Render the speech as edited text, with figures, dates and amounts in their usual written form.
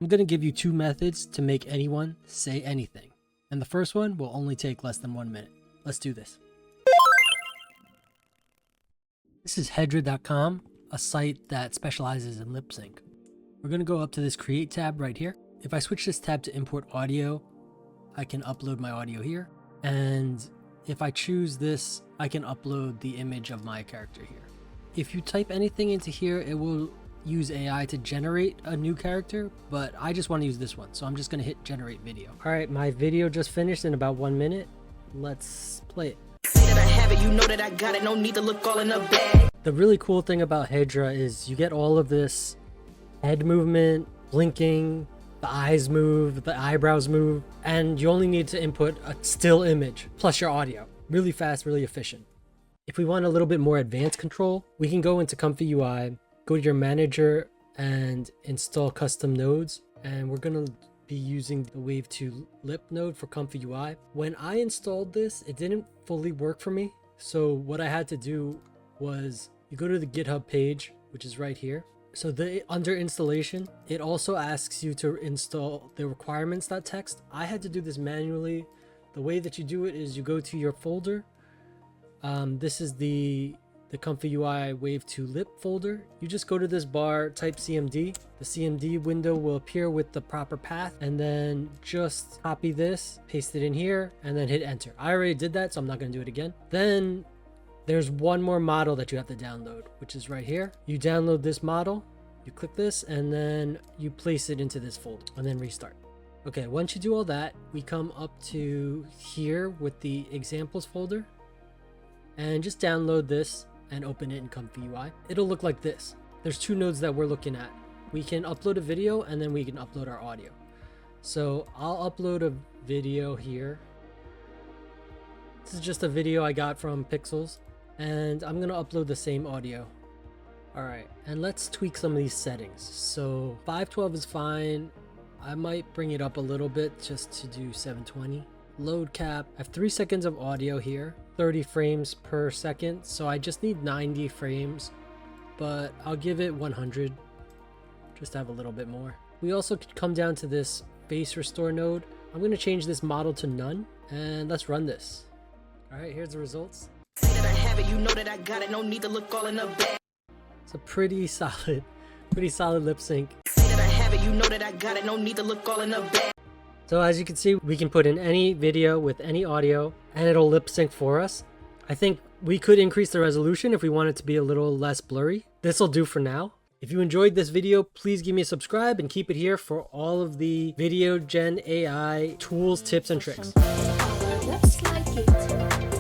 I'm going to give you two methods to make anyone say anything. And the first one will only take less than 1 minute. Let's do this. This is hedra.com, a site that specializes in lip sync. We're going to go up to this create tab right here. If I switch this tab to import audio, I can upload my audio here. And if I choose this, I can upload the image of my character here. If you type anything into here, it will use AI to generate a new character, but I just want to use this one. So I'm just going to hit generate video. All right, my video just finished in about 1 minute. Let's play it. Say that I have it, you know that I got it, no need to look all in the bag. The really cool thing about Hedra is you get all of this head movement, blinking, the eyes move, the eyebrows move, and you only need to input a still image plus your audio. Really fast, really efficient. If we want a little bit more advanced control, we can go into ComfyUI, go to your manager and install custom nodes. And we're gonna be using the Wave 2 lip node for ComfyUI. When I installed this, it didn't fully work for me. So what I had to do was you go to the GitHub page, which is right here. So under installation, it also asks you to install the requirements.txt. I had to do this manually. The way that you do it is you go to your folder. This is the ComfyUI Wave 2 lip folder. You just go to this bar, type CMD. The CMD window will appear with the proper path, and then just copy this, paste it in here, and then hit enter. I already did that, so I'm not going to do it again. Then there's one more model that you have to download, which is right here. You download this model, you click this, and then you place it into this folder, and then restart. Okay, once you do all that, we come up to here with the examples folder, and just download this and open it in ComfyUI. It'll look like this. There's two nodes that we're looking at. We can upload a video, and then we can upload our audio. So I'll upload a video here. This is just a video I got from Pixels. And I'm gonna upload the same audio. All right, and let's tweak some of these settings. So 512 is fine. I might bring it up a little bit just to do 720. Load cap, I have 3 seconds of audio here, 30 frames per second. So I just need 90 frames, but I'll give it 100, just to have a little bit more. We also could come down to this face restore node. I'm gonna change this model to none, and let's run this. All right, here's the results. Say that I have it, you know that I got it, no need to look all in the bag. It's a pretty solid lip sync. Say that I have it, you know that I got it, no need to look all in the bag. So as you can see, we can put in any video with any audio and it'll lip sync for us. I think we could increase the resolution if we want it to be a little less blurry. This will do for now. If you enjoyed this video, please give me a subscribe and keep it here for all of the video gen AI tools, tips, and tricks. Looks like it.